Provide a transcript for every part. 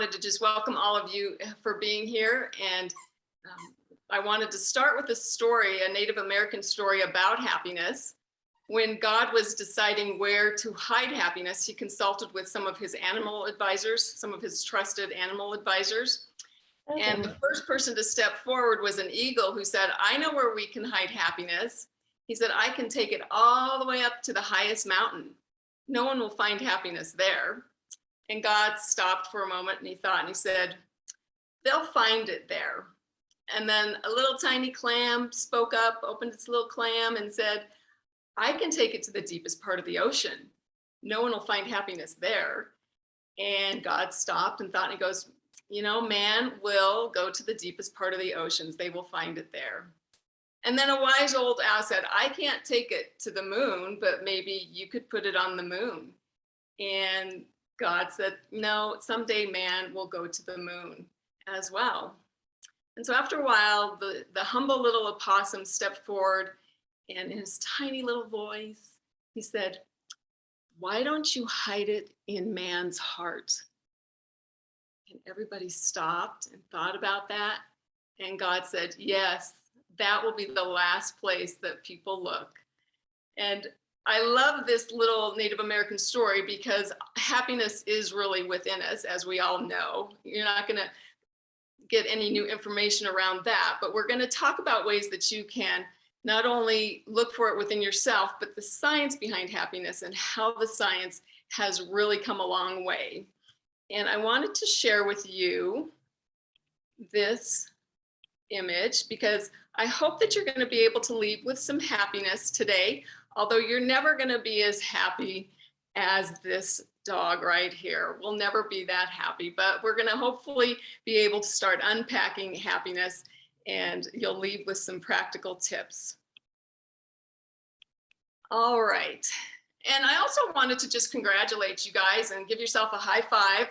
wanted to just welcome all of you for being here. And I wanted to start with a story, a Native American story about happiness. When God was deciding where to hide happiness, he consulted with some of his animal advisors, some of his trusted animal advisors. Okay. And the first person to step forward was an eagle who said, I know where we can hide happiness. He said, I can take it all the way up to the highest mountain. No one will find happiness there. And God stopped for a moment and he thought, and he said, they'll find it there. And then a little tiny clam spoke up, opened its little clam and said, I can take it to the deepest part of the ocean. No one will find happiness there. And God stopped and thought, and he goes, you know, man will go to the deepest part of the oceans. They will find it there. And then a wise old owl said, I can't take it to the moon, but maybe you could put it on the moon. And God said, no, someday man will go to the moon as well. And so after a while, the humble little opossum stepped forward and in his tiny little voice, he said, why don't you hide it in man's heart? And everybody stopped and thought about that. And God said, yes, that will be the last place that people look. And I love this little Native American story because happiness is really within us, as we all know. You're not going to get any new information around that, but we're going to talk about ways that you can not only look for it within yourself, but the science behind happiness and how the science has really come a long way. And I wanted to share with you this image because I hope that you're going to be able to leave with some happiness today, although you're never going to be as happy as this dog right here. We'll never be that happy, but we're going to hopefully be able to start unpacking happiness and you'll leave with some practical tips. All right. And I also wanted to just congratulate you guys and give yourself a high five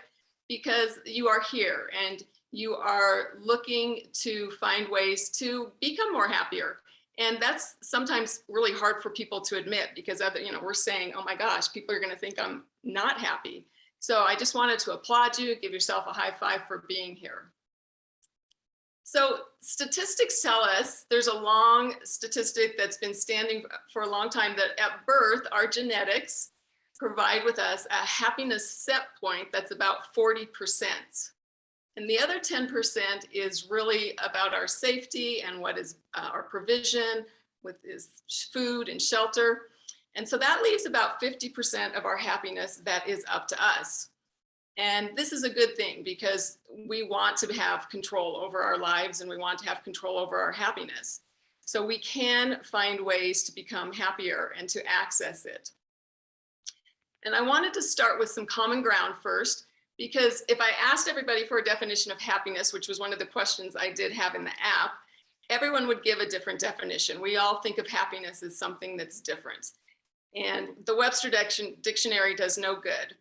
because you are here and you are looking to find ways to become more happier. And that's sometimes really hard for people to admit because we're saying, oh my gosh, people are going to think I'm not happy. So I just wanted to applaud you, give yourself a high five for being here. So statistics tell us, there's a long statistic that's been standing for a long time that at birth, our genetics provide with us a happiness set point that's about 40%. And the other 10% is really about our safety and what is our provision with is food and shelter. And so that leaves about 50% of our happiness that is up to us. And this is a good thing because we want to have control over our lives and we want to have control over our happiness. So we can find ways to become happier and to access it. And I wanted to start with some common ground first. Because if I asked everybody for a definition of happiness, which was one of the questions I did have in the app, everyone would give a different definition. We all think of happiness as something that's different. And the Webster Dictionary does no good.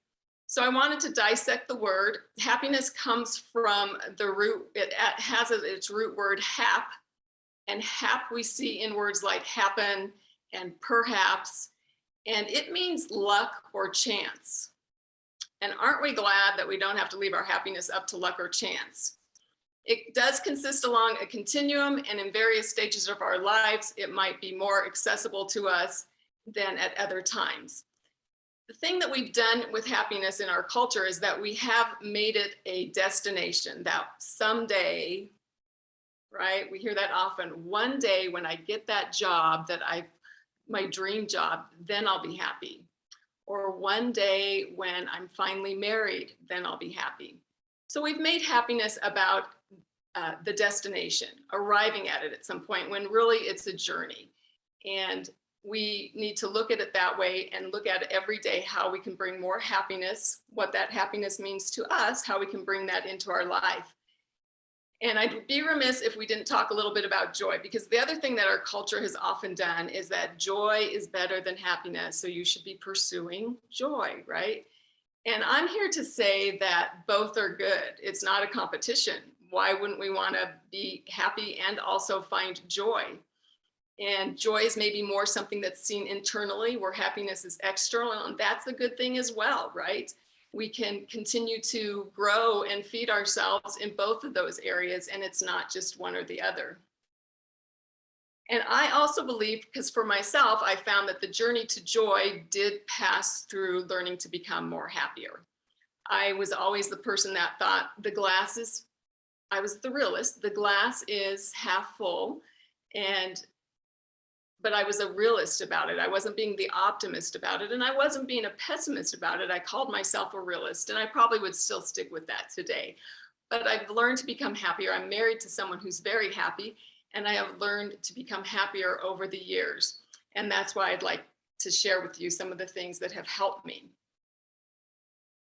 So I wanted to dissect the word. Happiness comes from the root, it has its root word hap. And hap we see in words like happen and perhaps, and it means luck or chance. And aren't we glad that we don't have to leave our happiness up to luck or chance? It does consist along a continuum, and in various stages of our lives, it might be more accessible to us than at other times. The thing that we've done with happiness in our culture is that we have made it a destination that someday, right? We hear that often, one day when I get that job my dream job, then I'll be happy. Or one day when I'm finally married, then I'll be happy. So we've made happiness about the destination, arriving at it at some point when really it's a journey. And we need to look at it that way and look at every day how we can bring more happiness, what that happiness means to us, how we can bring that into our life. And I'd be remiss if we didn't talk a little bit about joy, because the other thing that our culture has often done is that joy is better than happiness. So you should be pursuing joy, right? And I'm here to say that both are good. It's not a competition. Why wouldn't we want to be happy and also find joy? And joy is maybe more something that's seen internally, where happiness is external, and that's a good thing as well, right? we can continue to grow and feed ourselves in both of those areas, and it's not just one or the other. And I also believe, because for myself, I found that the journey to joy did pass through learning to become more happier. I was always the person that thought I was the realist, the glass is half full, but I was a realist about it. I wasn't being the optimist about it, and I wasn't being a pessimist about it. I called myself a realist, and I probably would still stick with that today. But I've learned to become happier. I'm married to someone who's very happy, and I have learned to become happier over the years. And that's why I'd like to share with you some of the things that have helped me.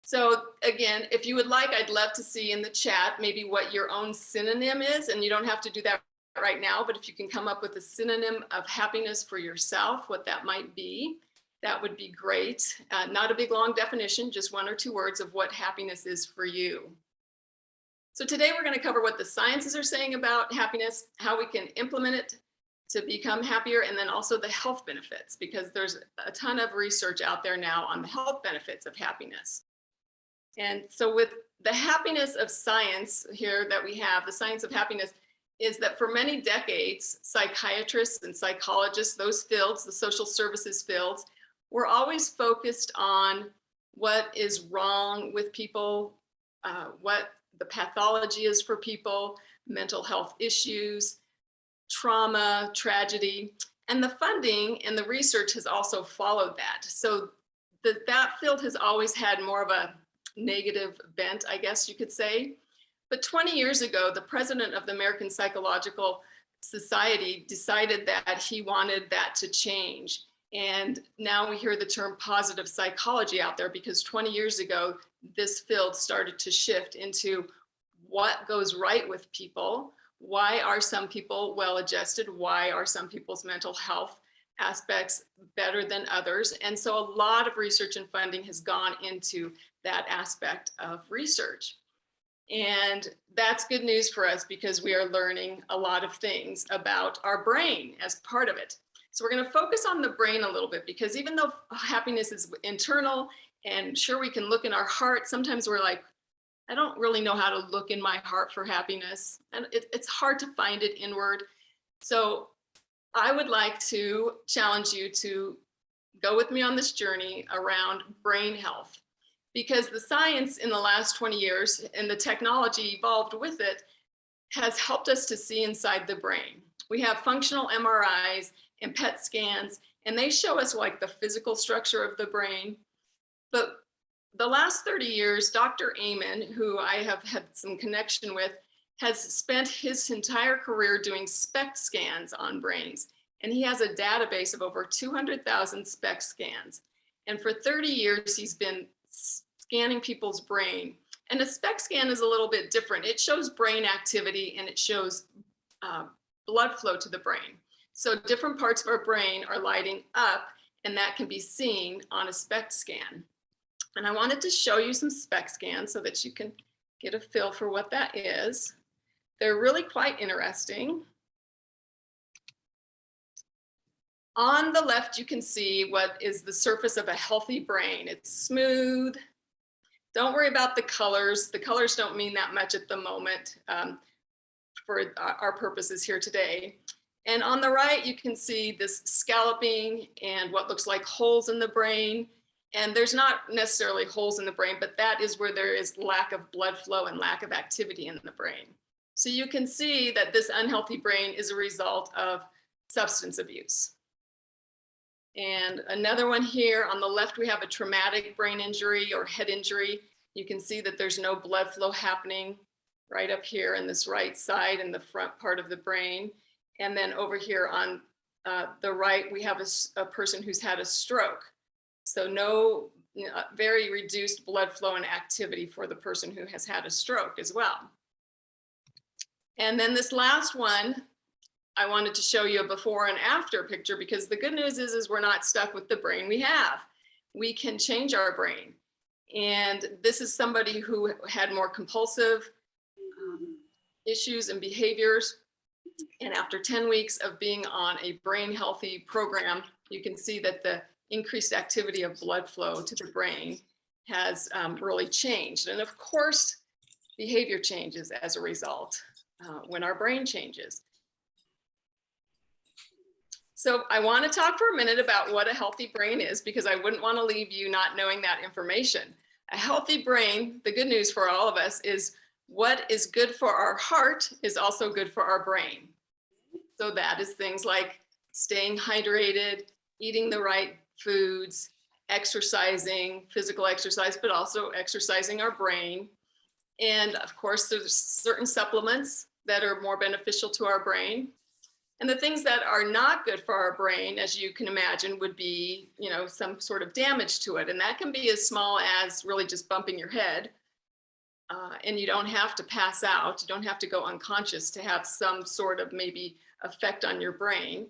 So again, if you would like, I'd love to see in the chat maybe what your own synonym is, and you don't have to do that right now, but if you can come up with a synonym of happiness for yourself, what that might be, that would be great. Not a big long definition, just one or two words of what happiness is for you. So today we're going to cover what the sciences are saying about happiness, how we can implement it to become happier, and then also the health benefits, because there's a ton of research out there now on the health benefits of happiness. And so with the happiness of science here that we have, the science of happiness, is that for many decades, psychiatrists and psychologists, those fields, the social services fields, were always focused on what is wrong with people, what the pathology is for people, mental health issues, trauma, tragedy, and the funding and the research has also followed that. So that field has always had more of a negative bent, I guess you could say. But 20 years ago, the president of the American Psychological Society decided that he wanted that to change. And now we hear the term positive psychology out there because 20 years ago, this field started to shift into what goes right with people. Why are some people well-adjusted? Why are some people's mental health aspects better than others? And so a lot of research and funding has gone into that aspect of research. And that's good news for us because we are learning a lot of things about our brain as part of it. So we're going to focus on the brain a little bit because even though happiness is internal and sure we can look in our heart, sometimes we're like, I don't really know how to look in my heart for happiness. And it's hard to find it inward. So I would like to challenge you to go with me on this journey around brain health. Because the science in the last 20 years and the technology evolved with it has helped us to see inside the brain. We have functional MRIs and PET scans, and they show us like the physical structure of the brain. But the last 30 years, Dr. Amen, who I have had some connection with, has spent his entire career doing Spect scans on brains. And he has a database of over 200,000 Spect scans. And for 30 years, he's been scanning people's brain. And a Spect scan is a little bit different. It shows brain activity and it shows blood flow to the brain. So different parts of our brain are lighting up and that can be seen on a Spect scan. And I wanted to show you some Spect scans so that you can get a feel for what that is. They're really quite interesting. On the left, you can see what is the surface of a healthy brain. It's smooth. Don't worry about the colors. The colors don't mean that much at the moment for our purposes here today. And on the right, you can see this scalloping and what looks like holes in the brain. And there's not necessarily holes in the brain, but that is where there is lack of blood flow and lack of activity in the brain. So you can see that this unhealthy brain is a result of substance abuse. And another one here on the left, we have a traumatic brain injury or head injury. You can see that there's no blood flow happening right up here in this right side in the front part of the brain. And then over here on the right, we have a person who's had a stroke. So no, very reduced blood flow and activity for the person who has had a stroke as well. And then this last one, I wanted to show you a before and after picture because the good news is we're not stuck with the brain we have. We can change our brain. And this is somebody who had more compulsive issues and behaviors. And after 10 weeks of being on a brain healthy program, you can see that the increased activity of blood flow to the brain has really changed. And of course, behavior changes as a result when our brain changes. So I want to talk for a minute about what a healthy brain is, because I wouldn't want to leave you not knowing that information. A healthy brain, the good news for all of us, is what is good for our heart is also good for our brain. So that is things like staying hydrated, eating the right foods, exercising, physical exercise, but also exercising our brain. And of course, there's certain supplements that are more beneficial to our brain. And the things that are not good for our brain, as you can imagine, would be, some sort of damage to it. And that can be as small as really just bumping your head. And you don't have to pass out. You don't have to go unconscious to have some sort of maybe effect on your brain.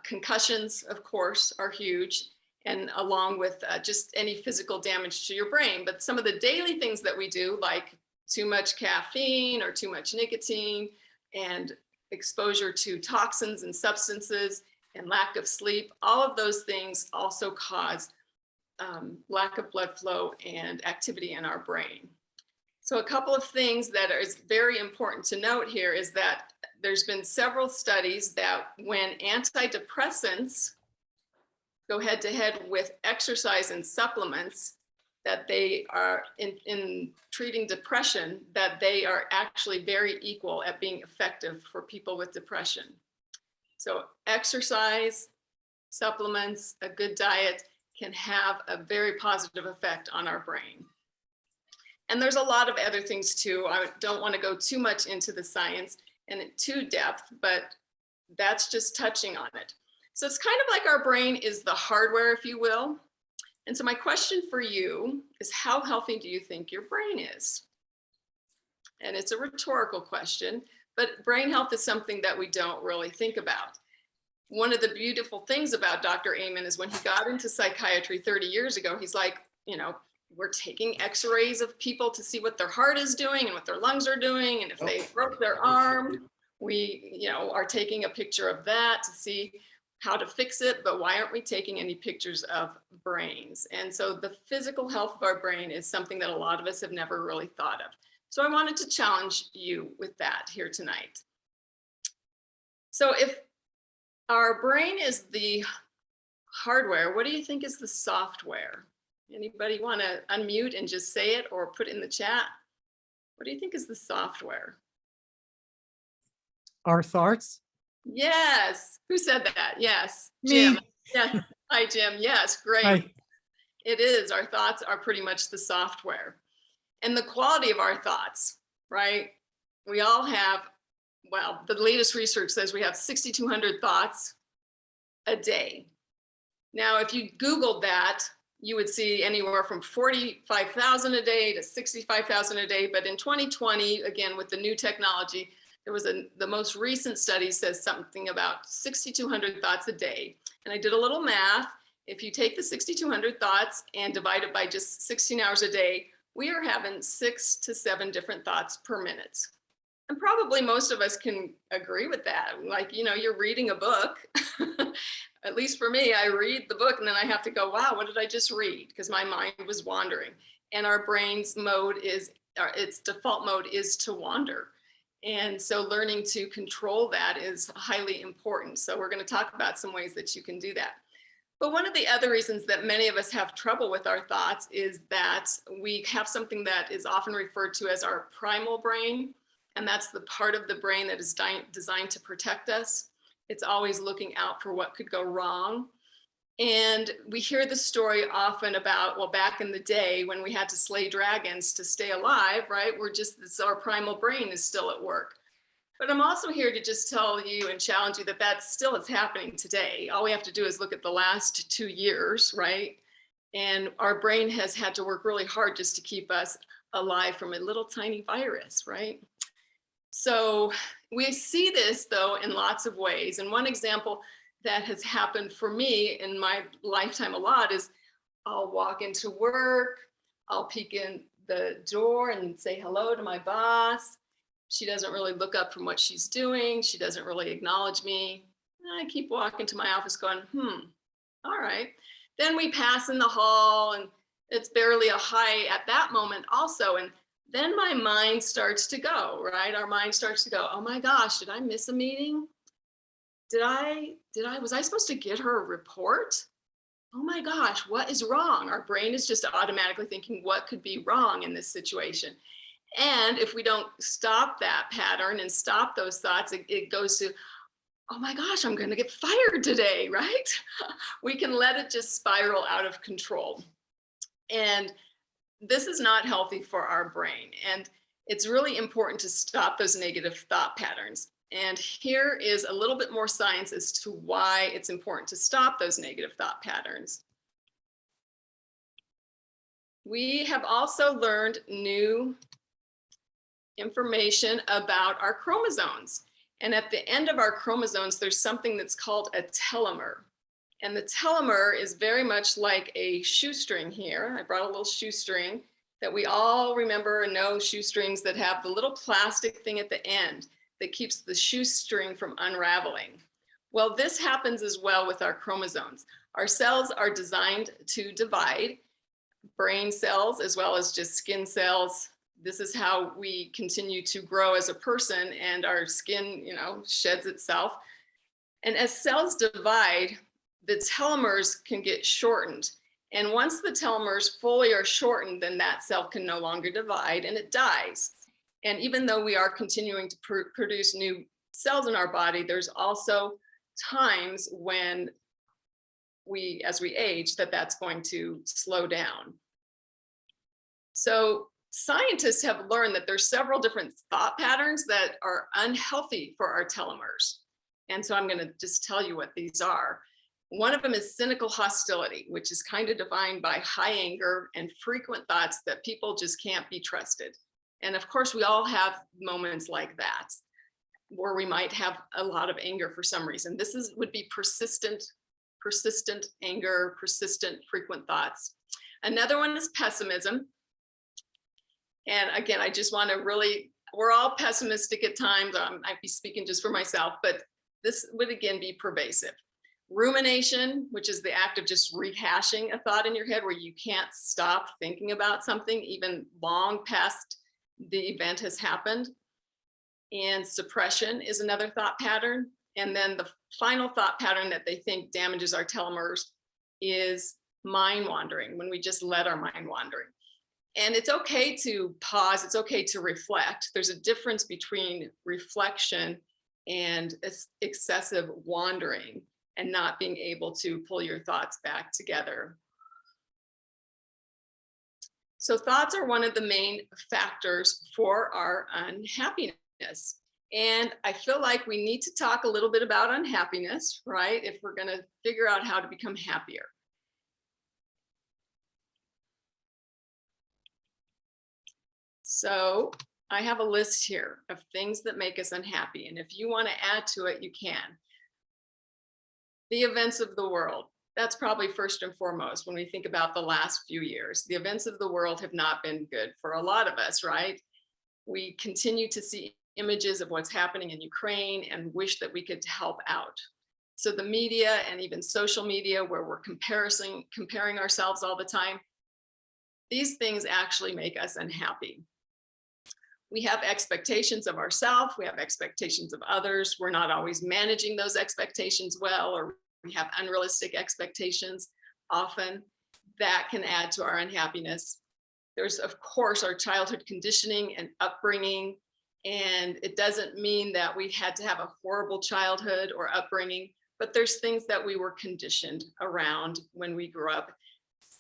Concussions, of course, are huge, and along with just any physical damage to your brain. But some of the daily things that we do, like too much caffeine or too much nicotine, and exposure to toxins and substances, and lack of sleep, all of those things also cause lack of blood flow and activity in our brain. So a couple of things that is very important to note here is that there's been several studies that when antidepressants go head to head with exercise and supplements, that they are in treating depression, that they are actually very equal at being effective for people with depression. So exercise, supplements, a good diet can have a very positive effect on our brain. And there's a lot of other things too. I don't want to go too much into the science and too depth, but that's just touching on it. So it's kind of like our brain is the hardware, if you will. And so my question for you is, how healthy do you think your brain is? And it's a rhetorical question, but brain health is something that we don't really think about. One of the beautiful things about Dr. Amen is when he got into psychiatry 30 years ago, he's like, we're taking x-rays of people to see what their heart is doing and what their lungs are doing. And if they broke their arm, we, are taking a picture of that to see how to fix it. But why aren't we taking any pictures of brains? And so the physical health of our brain is something that a lot of us have never really thought of. So I wanted to challenge you with that here tonight. So if our brain is the hardware, what do you think is the software? Anybody want to unmute and just say it or put it in the chat? What do you think is the software? Our thoughts? Yes. Who said that? Yes. Me. Jim. Yes. Hi, Jim. Yes. Great. Hi. It is. Our thoughts are pretty much the software. And the quality of our thoughts, right? We all have, well, the latest research says we have 6,200 thoughts a day. Now, if you Googled that, you would see anywhere from 45,000 a day to 65,000 a day. But in 2020, again, with the new technology, there was the most recent study says something about 6,200 thoughts a day. And I did a little math. If you take the 6,200 thoughts and divide it by just 16 hours a day, we are having 6 to 7 different thoughts per minute. And probably most of us can agree with that. Like, you're reading a book. At least for me, I read the book and then I have to go, wow, what did I just read? Because my mind was wandering. And our brain's its default mode is to wander. And so learning to control that is highly important. So we're going to talk about some ways that you can do that. But one of the other reasons that many of us have trouble with our thoughts is that we have something that is often referred to as our primal brain. And that's the part of the brain that is designed to protect us. It's always looking out for what could go wrong. And we hear the story often about, well, back in the day when we had to slay dragons to stay alive, right? Our primal brain is still at work. But I'm also here to just tell you and challenge you that still is happening today. All we have to do is look at the last 2 years, right? And our brain has had to work really hard just to keep us alive from a little tiny virus, right? So we see this, though, in lots of ways. And one example that has happened for me in my lifetime a lot is I'll walk into work, I'll peek in the door and say hello to my boss. She doesn't really look up from what she's doing. She doesn't really acknowledge me. And I keep walking to my office going, all right. Then we pass in the hall and It's barely a high at that moment also. And then my mind starts to go, right? Our mind starts to go, oh my gosh, did I miss a meeting? Was I supposed to get her a report? Oh my gosh, what is wrong? Our brain is just automatically thinking what could be wrong in this situation. And if we don't stop that pattern and stop those thoughts, it goes to, oh my gosh, I'm going to get fired today, right? We can let it just spiral out of control. And this is not healthy for our brain. And it's really important to stop those negative thought patterns. And here is a little bit more science as to why it's important to stop those negative thought patterns. We have also learned new information about our chromosomes. And at the end of our chromosomes, there's something that's called a telomere. And the telomere is very much like a shoestring here. I brought a little shoestring that we all remember and know, shoestrings that have the little plastic thing at the end that keeps the shoestring from unraveling. Well, this happens as well with our chromosomes. Our cells are designed to divide, brain cells as well as just skin cells. This is how we continue to grow as a person, and our skin, sheds itself. And as cells divide, the telomeres can get shortened. And once the telomeres fully are shortened, then that cell can no longer divide and it dies. And even though we are continuing to produce new cells in our body, there's also times when as we age, that's going to slow down. So scientists have learned that there's several different thought patterns that are unhealthy for our telomeres. And so I'm going to just tell you what these are. One of them is cynical hostility, which is kind of defined by high anger and frequent thoughts that people just can't be trusted. And of course, we all have moments like that, where we might have a lot of anger for some reason. This would be persistent anger, persistent frequent thoughts. Another one is pessimism. And again, I just want to we're all pessimistic at times. I'd be speaking just for myself, but this would again be pervasive. Rumination, which is the act of just rehashing a thought in your head where you can't stop thinking about something even long past the event has happened. And suppression is another thought pattern. And then the final thought pattern that they think damages our telomeres is mind wandering, when we just let our mind wandering. And it's okay to pause, it's okay to reflect. There's a difference between reflection and excessive wandering and not being able to pull your thoughts back together. So thoughts are one of the main factors for our unhappiness. And I feel like we need to talk a little bit about unhappiness, right? If we're going to figure out how to become happier. So I have a list here of things that make us unhappy. And if you want to add to it, you can. The events of the world. That's probably first and foremost when we think about the last few years. The events of the world have not been good for a lot of us, right? We continue to see images of what's happening in Ukraine and wish that we could help out. So the media and even social media, where we're comparing ourselves all the time, these things actually make us unhappy. We have expectations of ourselves, we have expectations of others. We're not always managing those expectations well, or we have unrealistic expectations often. That can add to our unhappiness. There's, of course, our childhood conditioning and upbringing. And it doesn't mean that we had to have a horrible childhood or upbringing, but there's things that we were conditioned around when we grew up.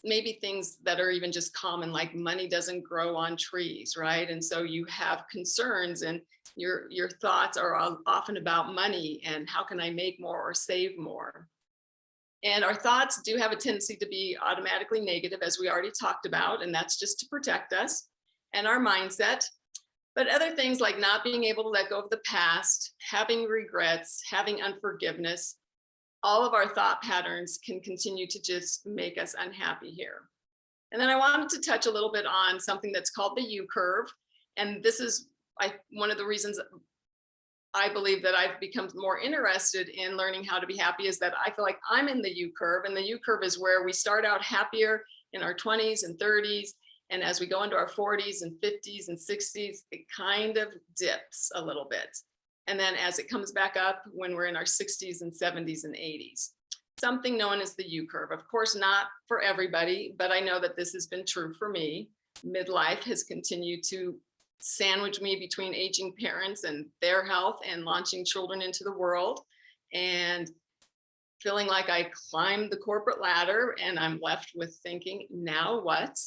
Maybe things that are even just common, like money doesn't grow on trees, right? And so you have concerns, and your thoughts are often about money and how can I make more or save more. And our thoughts do have a tendency to be automatically negative, as we already talked about, and that's just to protect us and our mindset. But other things like not being able to let go of the past, having regrets, having unforgiveness, all of our thought patterns can continue to just make us unhappy here. And then I wanted to touch a little bit on something that's called the U curve. And this is one of the reasons I believe that I've become more interested in learning how to be happy, is that I feel like I'm in the U curve. And the U curve is where we start out happier in our 20s and 30s. And as we go into our 40s and 50s and 60s, it kind of dips a little bit. And then as it comes back up when we're in our 60s and 70s and 80s, something known as the U curve. Of course, not for everybody, but I know that this has been true for me. Midlife has continued to sandwich me between aging parents and their health and launching children into the world, and feeling like I climbed the corporate ladder and I'm left with thinking, now what?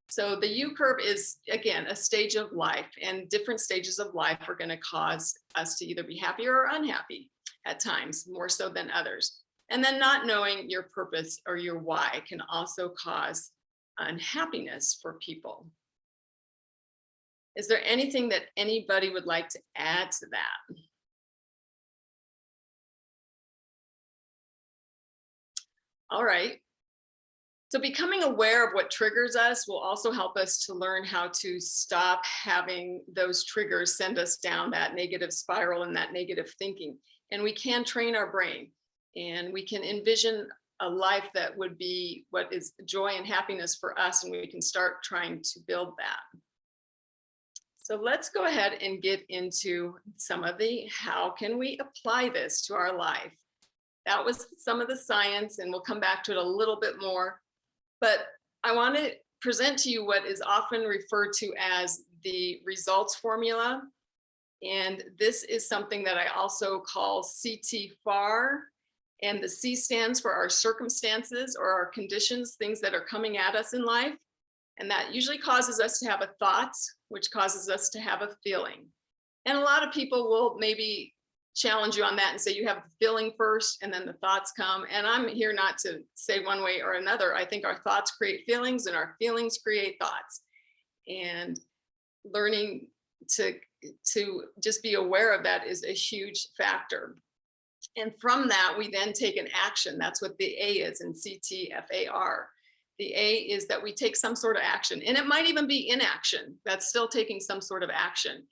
So the U curve is, again, a stage of life, and different stages of life are going to cause us to either be happy or unhappy at times, more so than others. And then not knowing your purpose or your why can also cause unhappiness for people. Is there anything that anybody would like to add to that? All right. So becoming aware of what triggers us will also help us to learn how to stop having those triggers send us down that negative spiral and that negative thinking. And we can train our brain, and we can envision a life that would be what is joy and happiness for us, and we can start trying to build that. So let's go ahead and get into some of the how can we apply this to our life. That was some of the science, and we'll come back to it a little bit more. But I want to present to you what is often referred to as the results formula. And this is something that I also call CT-FAR. And the C stands for our circumstances or our conditions, things that are coming at us in life. And that usually causes us to have a thought, which causes us to have a feeling. And a lot of people will maybe challenge you on that and say you have the feeling first and then the thoughts come. And I'm here not to say one way or another. I think our thoughts create feelings and our feelings create thoughts. And learning to just be aware of that is a huge factor. And from that, we then take an action. That's what the A is in CT-FAR. The A is that we take some sort of action, and it might even be inaction. That's still taking some sort of action.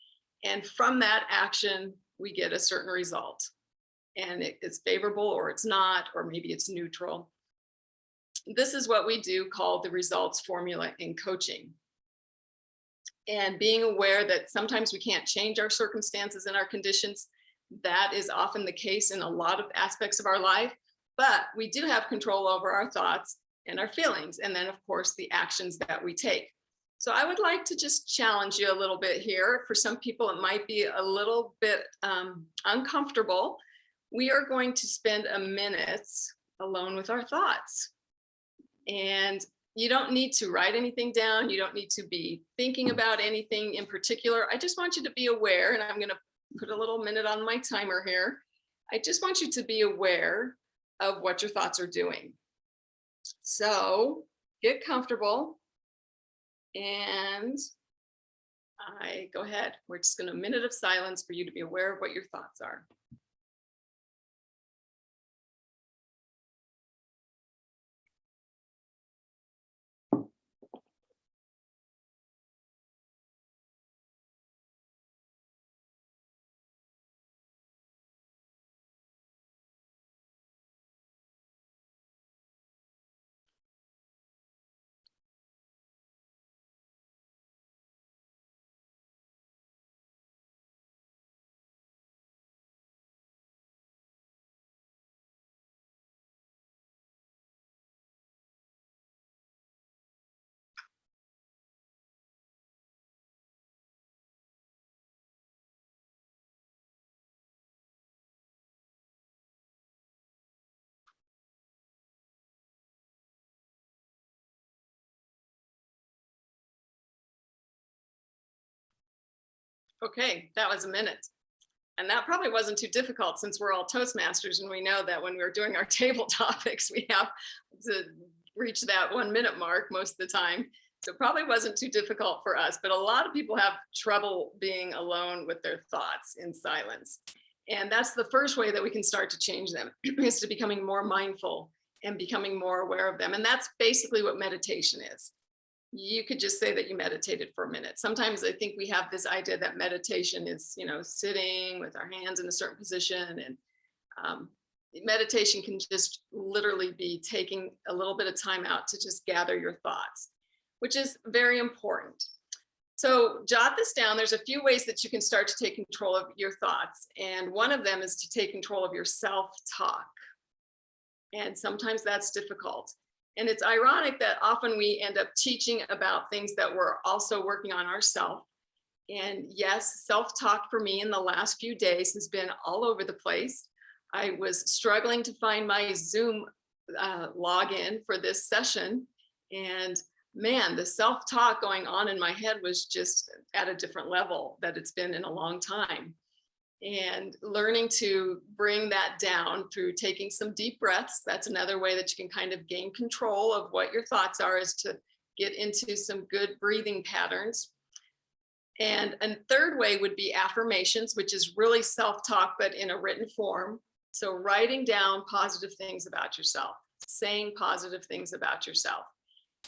And from that action, we get a certain result, and it's favorable or it's not, or maybe it's neutral. This is what we do call the results formula in coaching. And being aware that sometimes we can't change our circumstances and our conditions. That is often the case in a lot of aspects of our life, but we do have control over our thoughts and our feelings, and then of course the actions that we take. So I would like to just challenge you a little bit here. For some people, it might be a little bit uncomfortable. We are going to spend a minute alone with our thoughts. And you don't need to write anything down. You don't need to be thinking about anything in particular. I just want you to be aware, and I'm going to put a little minute on my timer here. I just want you to be aware of what your thoughts are doing. So get comfortable, and go ahead. We're just going to a minute of silence for you to be aware of what your thoughts are. Okay, that was a minute. And that probably wasn't too difficult since we're all Toastmasters, and we know that when we're doing our table topics, we have to reach that 1 minute mark most of the time. So it probably wasn't too difficult for us, but a lot of people have trouble being alone with their thoughts in silence. And that's the first way that we can start to change them, is to becoming more mindful and becoming more aware of them. And that's basically what meditation is. You could just say that you meditated for a minute. Sometimes I think we have this idea that meditation is, sitting with our hands in a certain position. And meditation can just literally be taking a little bit of time out to just gather your thoughts, which is very important. So jot this down. There's a few ways that you can start to take control of your thoughts. And one of them is to take control of your self-talk. And sometimes that's difficult. And it's ironic that often we end up teaching about things that we're also working on ourselves. And yes, self-talk for me in the last few days has been all over the place. I was struggling to find my Zoom login for this session. And man, the self-talk going on in my head was just at a different level that it's been in a long time. And learning to bring that down through taking some deep breaths. That's another way that you can kind of gain control of what your thoughts are, is to get into some good breathing patterns. And a third way would be affirmations, which is really self-talk, but in a written form. So writing down positive things about yourself, saying positive things about yourself.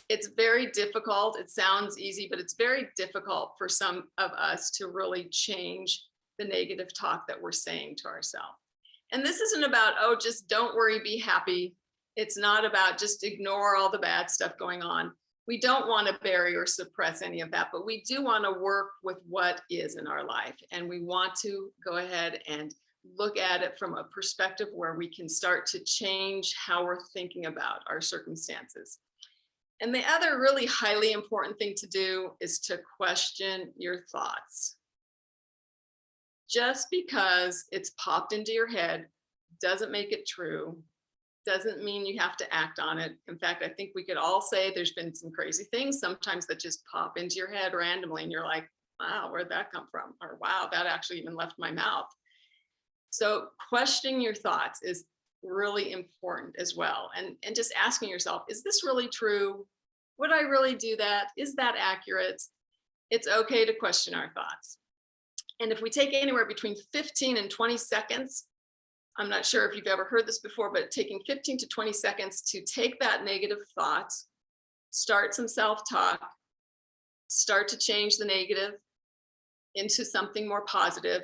It's very difficult. It sounds easy, but it's very difficult for some of us to really change the negative talk that we're saying to ourselves. And this isn't about, oh, just don't worry, be happy. It's not about just ignore all the bad stuff going on. We don't want to bury or suppress any of that, but we do want to work with what is in our life. And we want to go ahead and look at it from a perspective where we can start to change how we're thinking about our circumstances. And the other really highly important thing to do is to question your thoughts. Just because it's popped into your head doesn't make it true, doesn't mean you have to act on it. In fact, I think we could all say there's been some crazy things sometimes that just pop into your head randomly and you're like, wow, where'd that come from? Or wow, that actually even left my mouth. So questioning your thoughts is really important as well. And just asking yourself, is this really true? Would I really do that? Is that accurate? It's okay to question our thoughts. And if we take anywhere between 15 and 20 seconds, I'm not sure if you've ever heard this before, but taking 15 to 20 seconds to take that negative thought, start some self-talk, start to change the negative into something more positive.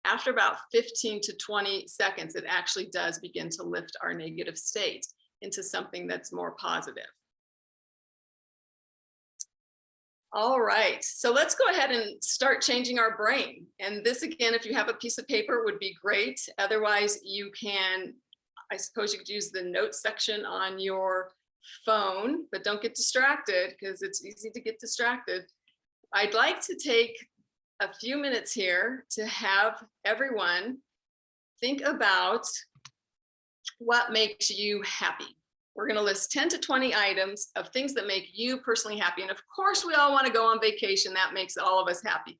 After about 15 to 20 seconds, it actually does begin to lift our negative state into something that's more positive. All right, so let's go ahead and start changing our brain. And this, again, if you have a piece of paper, would be great. Otherwise, you can, I suppose you could use the notes section on your phone, but don't get distracted because it's easy to get distracted. I'd like to take a few minutes here to have everyone think about what makes you happy. We're going to list 10 to 20 items of things that make you personally happy. And of course, we all want to go on vacation. That makes all of us happy.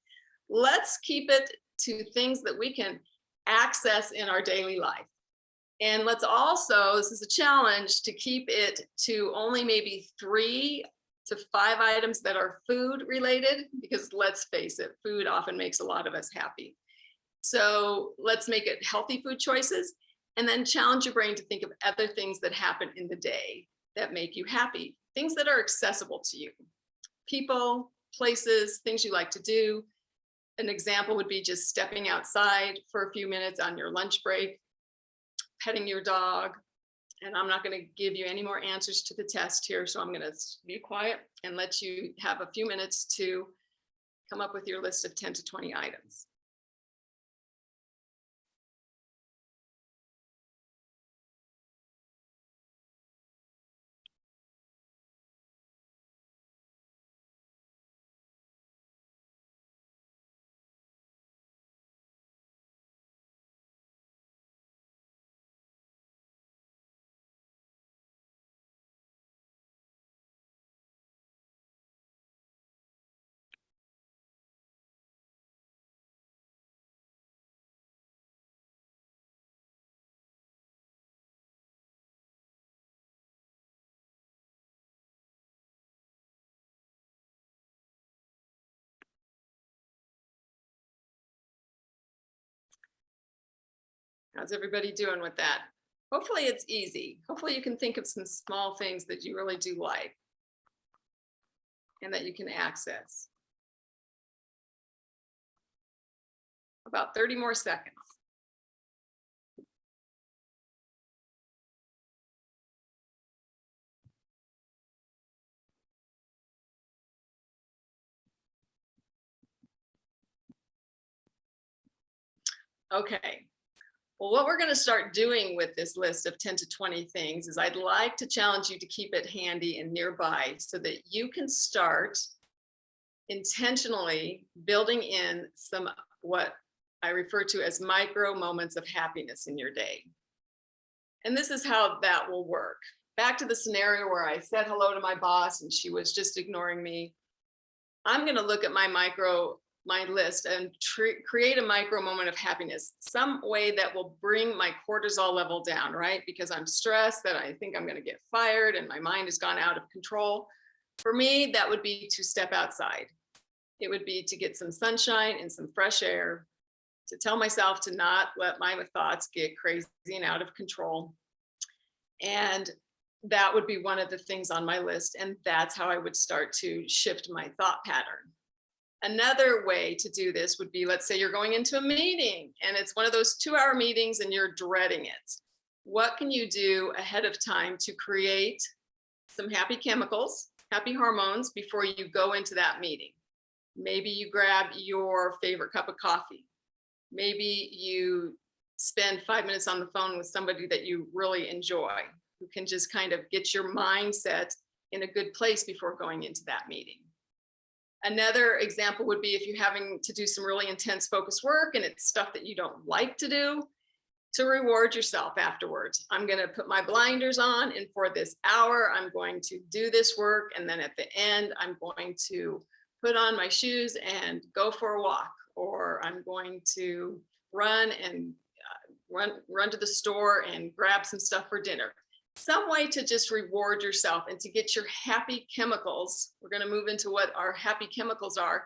Let's keep it to things that we can access in our daily life. And let's also, this is a challenge, to keep it to only maybe 3 to 5 items that are food related, because let's face it, food often makes a lot of us happy. So let's make it healthy food choices. And then challenge your brain to think of other things that happen in the day that make you happy, things that are accessible to you. People, places, things you like to do. An example would be just stepping outside for a few minutes on your lunch break, petting your dog. And I'm not going to give you any more answers to the test here, so I'm going to be quiet and let you have a few minutes to come up with your list of 10 to 20 items. How's everybody doing with that? Hopefully it's easy. Hopefully you can think of some small things that you really do like and that you can access. About 30 more seconds. Okay. Well, what we're going to start doing with this list of 10 to 20 things is I'd like to challenge you to keep it handy and nearby so that you can start intentionally building in some what I refer to as micro moments of happiness in your day. And this is how that will work. Back to the scenario where I said hello to my boss and she was just ignoring me. I'm going to look at my list and create a micro moment of happiness, some way that will bring my cortisol level down, right? Because I'm stressed that I think I'm going to get fired and my mind has gone out of control. For me, that would be to step outside. It would be to get some sunshine and some fresh air, to tell myself to not let my thoughts get crazy and out of control. And that would be one of the things on my list. And that's how I would start to shift my thought pattern. Another way to do this would be, let's say you're going into a meeting and it's one of those 2-hour meetings and you're dreading it. What can you do ahead of time to create some happy chemicals, happy hormones before you go into that meeting? Maybe you grab your favorite cup of coffee. Maybe you spend 5 minutes on the phone with somebody that you really enjoy, who can just kind of get your mindset in a good place before going into that meeting. Another example would be if you're having to do some really intense focus work and it's stuff that you don't like to do, to reward yourself afterwards. I'm going to put my blinders on, and for this hour, I'm going to do this work. And then at the end, I'm going to put on my shoes and go for a walk, or I'm going to run to the store and grab some stuff for dinner. Some way to just reward yourself and to get your happy chemicals. We're going to move into what our happy chemicals are,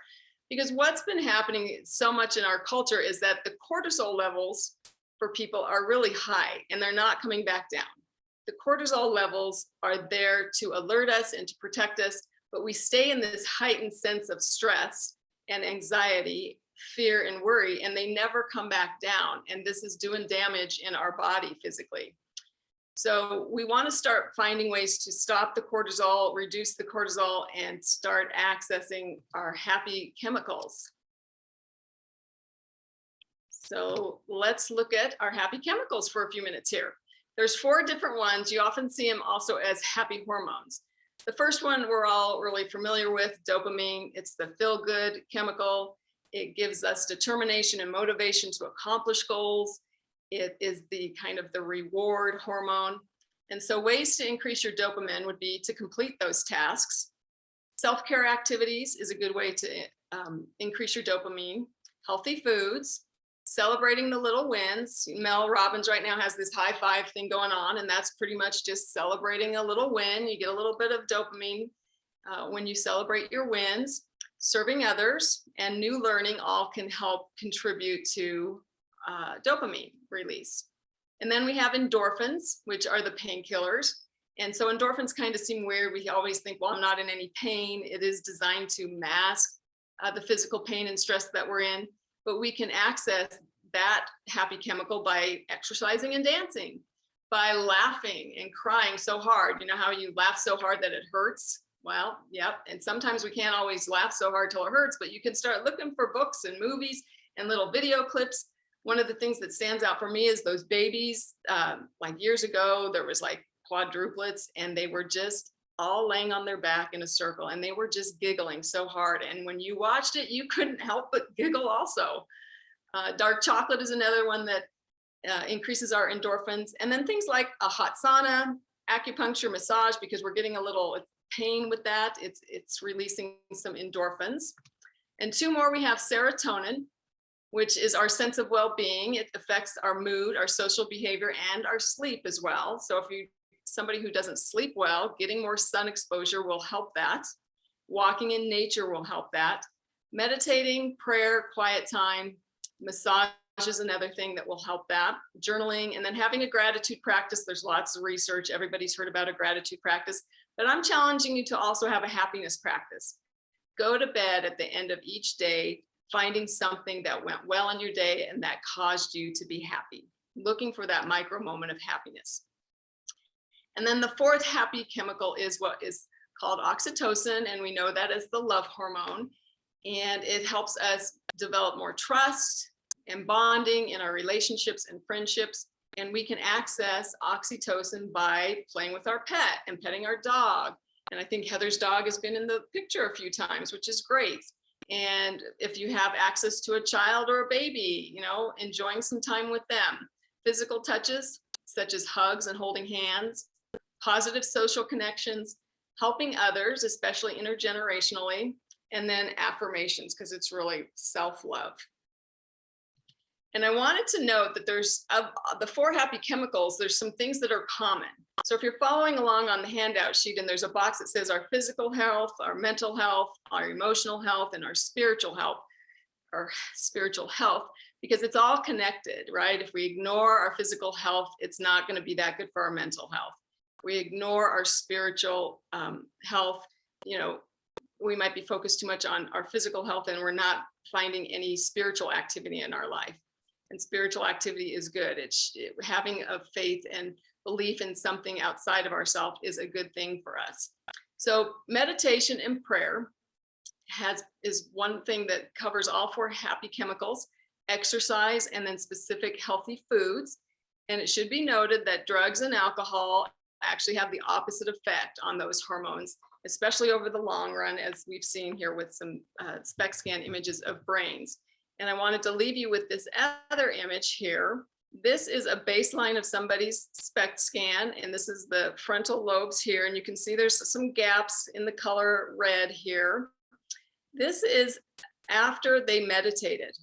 because what's been happening so much in our culture is that the cortisol levels for people are really high and they're not coming back down. The cortisol levels are there to alert us and to protect us, but we stay in this heightened sense of stress and anxiety, fear and worry, and they never come back down. And this is doing damage in our body physically. So we want to start finding ways to stop the cortisol, reduce the cortisol, and start accessing our happy chemicals. So let's look at our happy chemicals for a few minutes here. There's 4 different ones. You often see them also as happy hormones. The first one we're all really familiar with, dopamine. It's the feel-good chemical. It gives us determination and motivation to accomplish goals. It is the kind of the reward hormone. And so ways to increase your dopamine would be to complete those tasks. Self-care activities is a good way to increase your dopamine. Healthy foods, celebrating the little wins. Mel Robbins right now has this high five thing going on, and that's pretty much just celebrating a little win. You get a little bit of dopamine when you celebrate your wins. Serving others and new learning all can help contribute to dopamine release. And then we have endorphins, which are the painkillers. And so endorphins kind of seem weird. We always think, well, I'm not in any pain. It is designed to mask the physical pain and stress that we're in, but we can access that happy chemical by exercising and dancing, by laughing and crying so hard. You know how you laugh so hard that it hurts? Well, yep. And sometimes we can't always laugh so hard till it hurts, but you can start looking for books and movies and little video clips. One of the things that stands out for me is those babies. Like years ago, there was like quadruplets, and they were just all laying on their back in a circle, and they were just giggling so hard. And when you watched it, you couldn't help but giggle also. Dark chocolate is another one that increases our endorphins. And then things like a hot sauna, acupuncture, massage, because we're getting a little pain with that. It's releasing some endorphins. And 2 more, we have serotonin, which is our sense of well-being. It affects our mood, our social behavior, and our sleep as well. So if you're somebody who doesn't sleep well, getting more sun exposure will help that. Walking in nature will help that. Meditating, prayer, quiet time, massage is another thing that will help that. Journaling, and then having a gratitude practice. There's lots of research. Everybody's heard about a gratitude practice, but I'm challenging you to also have a happiness practice. Go to bed at the end of each day finding something that went well in your day and that caused you to be happy, looking for that micro moment of happiness. And then the 4th happy chemical is what is called oxytocin, and we know that as the love hormone, and it helps us develop more trust, and bonding in our relationships and friendships. And we can access oxytocin by playing with our pet and petting our dog. And I think Heather's dog has been in the picture a few times, which is great. And if you have access to a child or a baby, you know, enjoying some time with them. Physical touches, such as hugs and holding hands, positive social connections, helping others, especially intergenerationally, and then affirmations, because it's really self-love. And I wanted to note that there's the 4 happy chemicals, there's some things that are common. So if you're following along on the handout sheet and there's a box that says our physical health, our mental health, our emotional health, and our spiritual health, because it's all connected, right? If we ignore our physical health, it's not going to be that good for our mental health. We ignore our spiritual health, you know, we might be focused too much on our physical health and we're not finding any spiritual activity in our life. And spiritual activity is good. Having a faith and belief in something outside of ourselves is a good thing for us. So meditation and prayer is one thing that covers all 4 happy chemicals, exercise, and then specific healthy foods. And it should be noted that drugs and alcohol actually have the opposite effect on those hormones, especially over the long run, as we've seen here with some Spect Scan images of brains. And I wanted to leave you with this other image here. This is a baseline of somebody's Spect Scan, and this is the frontal lobes here. And you can see there's some gaps in the color red here. This is after they meditated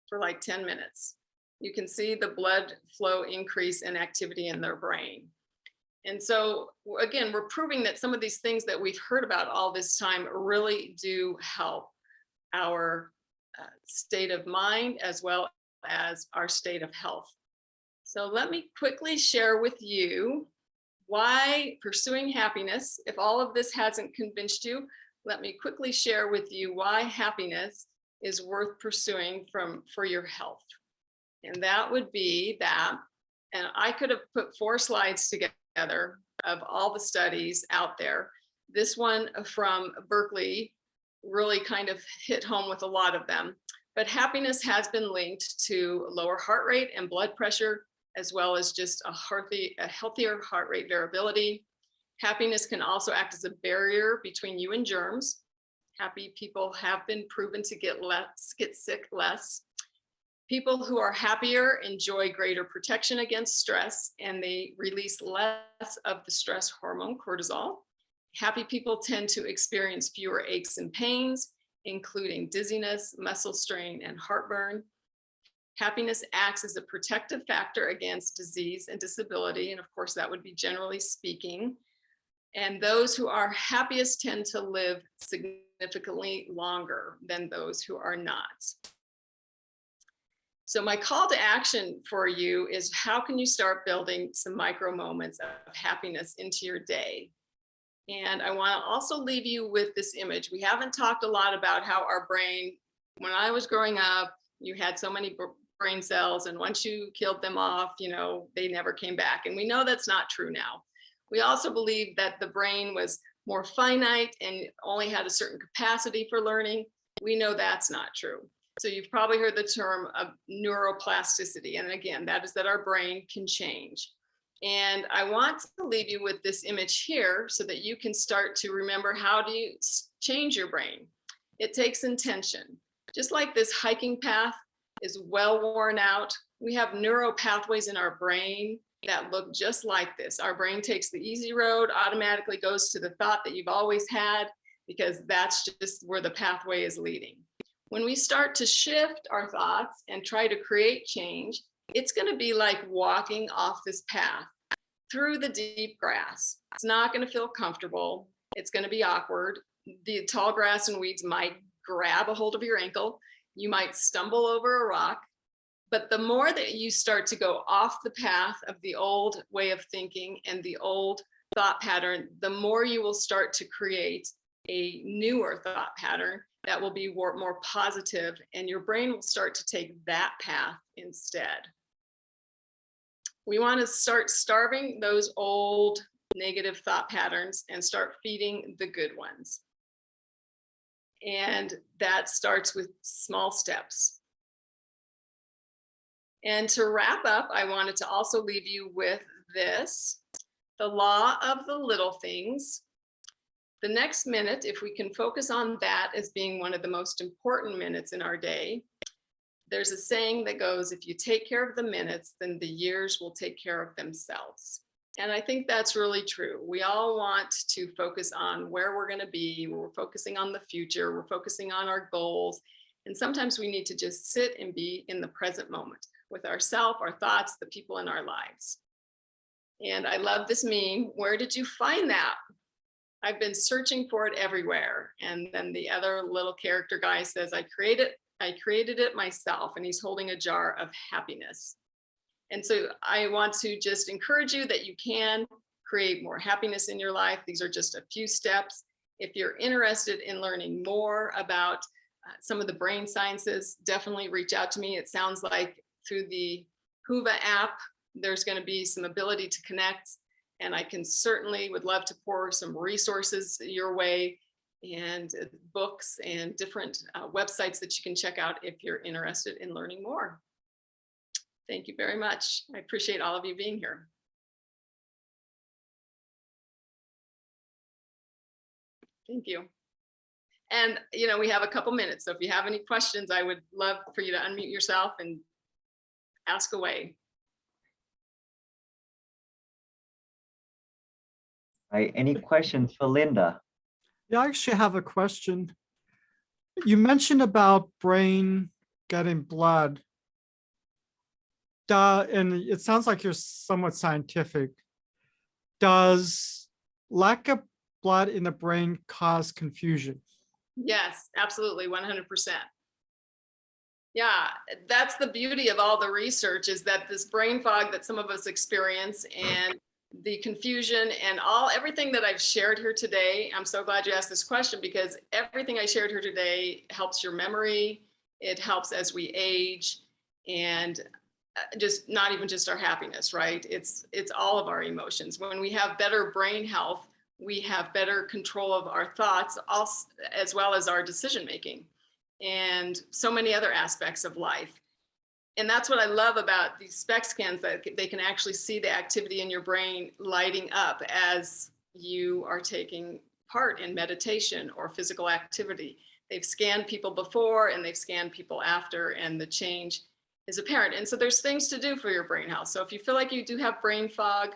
for like 10 minutes. You can see the blood flow increase in activity in their brain. And so again, we're proving that some of these things that we've heard about all this time really do help our state of mind as well as our state of health. So let me quickly share with you why pursuing happiness, if all of this hasn't convinced you, let me quickly share with you why happiness is worth pursuing for your health. And that would be that, and I could have put 4 slides together of all the studies out there. This one from Berkeley really kind of hit home with a lot of them. But happiness has been linked to lower heart rate and blood pressure, as well as just a healthier heart rate variability. Happiness can also act as a barrier between you and germs. Happy people have been proven to get sick less. People who are happier enjoy greater protection against stress, and they release less of the stress hormone cortisol. Happy people tend to experience fewer aches and pains, including dizziness, muscle strain, and heartburn. Happiness acts as a protective factor against disease and disability, and of course that would be generally speaking. And those who are happiest tend to live significantly longer than those who are not. So my call to action for you is, how can you start building some micro moments of happiness into your day? And I want to also leave you with this image. We haven't talked a lot about how our brain, when I was growing up, you had so many brain cells, and once you killed them off, you know, they never came back. And we know that's not true now. We also believe that the brain was more finite and only had a certain capacity for learning. We know that's not true. So you've probably heard the term of neuroplasticity. And again, that is that our brain can change. And I want to leave you with this image here so that you can start to remember, how do you change your brain? It takes intention. Just like this hiking path is well worn out, we have neural pathways in our brain that look just like this. Our brain takes the easy road, automatically goes to the thought that you've always had, because that's just where the pathway is leading. When we start to shift our thoughts and try to create change, it's going to be like walking off this path through the deep grass. It's not going to feel comfortable. It's going to be awkward. The tall grass and weeds might grab a hold of your ankle. You might stumble over a rock. But the more that you start to go off the path of the old way of thinking and the old thought pattern, the more you will start to create a newer thought pattern that will be more positive, and your brain will start to take that path instead. We want to start starving those old negative thought patterns and start feeding the good ones. And that starts with small steps. And to wrap up, I wanted to also leave you with this, the law of the little things. The next minute, if we can focus on that as being one of the most important minutes in our day, there's a saying that goes, if you take care of the minutes, then the years will take care of themselves. And I think that's really true. We all want to focus on where we're going to be. We're focusing on the future. We're focusing on our goals. And sometimes we need to just sit and be in the present moment with ourselves, our thoughts, the people in our lives. And I love this meme. Where did you find that? I've been searching for it everywhere. And then the other little character guy says, I created it myself. And he's holding a jar of happiness. And so I want to just encourage you that you can create more happiness in your life. These are just a few steps. If you're interested in learning more about some of the brain sciences, definitely reach out to me. It sounds like through the Huva app, there's going to be some ability to connect. And I can certainly would love to pour some resources your way and books and different websites that you can check out if you're interested in learning more. Thank you very much. I appreciate all of you being here. Thank you. And, you know, we have a couple minutes. So if you have any questions, I would love for you to unmute yourself and ask away. Right. Any questions for Linda? Yeah, I actually have a question. You mentioned about brain getting blood. And it sounds like you're somewhat scientific. Does lack of blood in the brain cause confusion? Yes, absolutely, 100%. Yeah, that's the beauty of all the research, is that this brain fog that some of us experience and the confusion and everything that I've shared here today. I'm so glad you asked this question, because everything I shared here today helps your memory. It helps as we age, and just not even just our happiness, right? It's all of our emotions. When we have better brain health, we have better control of our thoughts, also, as well as our decision making and so many other aspects of life. And that's what I love about these Spect scans, that they can actually see the activity in your brain lighting up as you are taking part in meditation or physical activity. They've scanned people before and they've scanned people after, and the change is apparent. And so there's things to do for your brain health. So if you feel like you do have brain fog,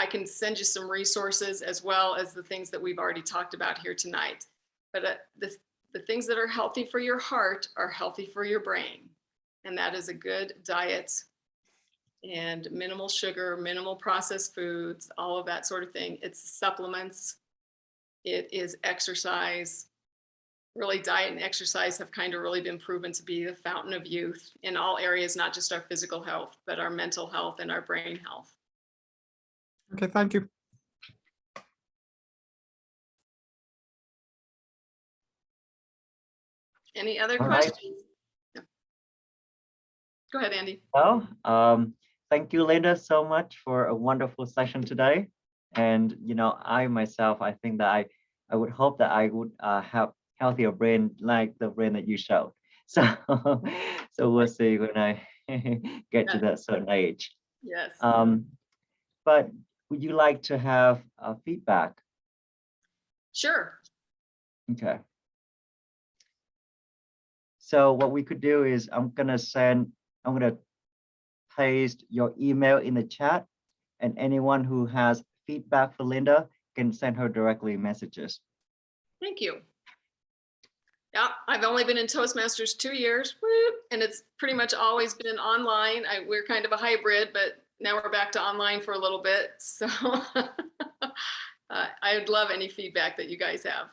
I can send you some resources, as well as the things that we've already talked about here tonight. But the things that are healthy for your heart are healthy for your brain. And that is a good diet and minimal sugar, minimal processed foods, all of that sort of thing. It's supplements. It is exercise. Really, diet and exercise have kind of really been proven to be the fountain of youth in all areas, not just our physical health, but our mental health and our brain health. Okay, thank you. Any other All right. questions? Yeah. Go ahead, Andy. Well, thank you, Linda, so much for a wonderful session today. And, you know, I myself, I think that I would hope that I would have healthier brain like the brain that you showed. So, so we'll see when I get to that certain age. Yes. But would you like to have feedback? Sure. Okay. So what we could do is I'm gonna paste your email in the chat, and anyone who has feedback for Linda can send her directly messages. Thank you. Yeah, I've only been in Toastmasters 2 years, whoop, and it's pretty much always been online. We're kind of a hybrid, but now we're back to online for a little bit. So I'd love any feedback that you guys have.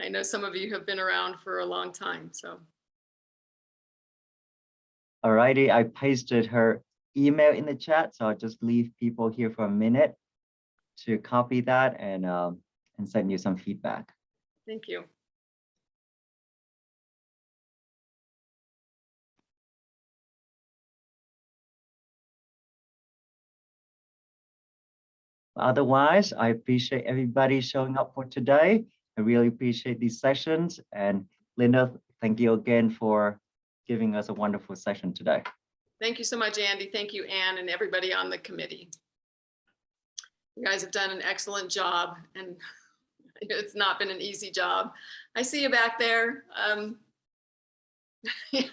I know some of you have been around for a long time, so. Alrighty, I pasted her email in the chat, so I'll just leave people here for a minute to copy that and send you some feedback. Thank you. Otherwise, I appreciate everybody showing up for today. I really appreciate these sessions. And Linda, thank you again for giving us a wonderful session today. Thank you so much, Andy. Thank you, Anne, and everybody on the committee. You guys have done an excellent job, and it's not been an easy job. I see you back there. Yeah,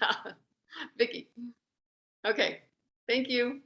Vicky. Okay, thank you.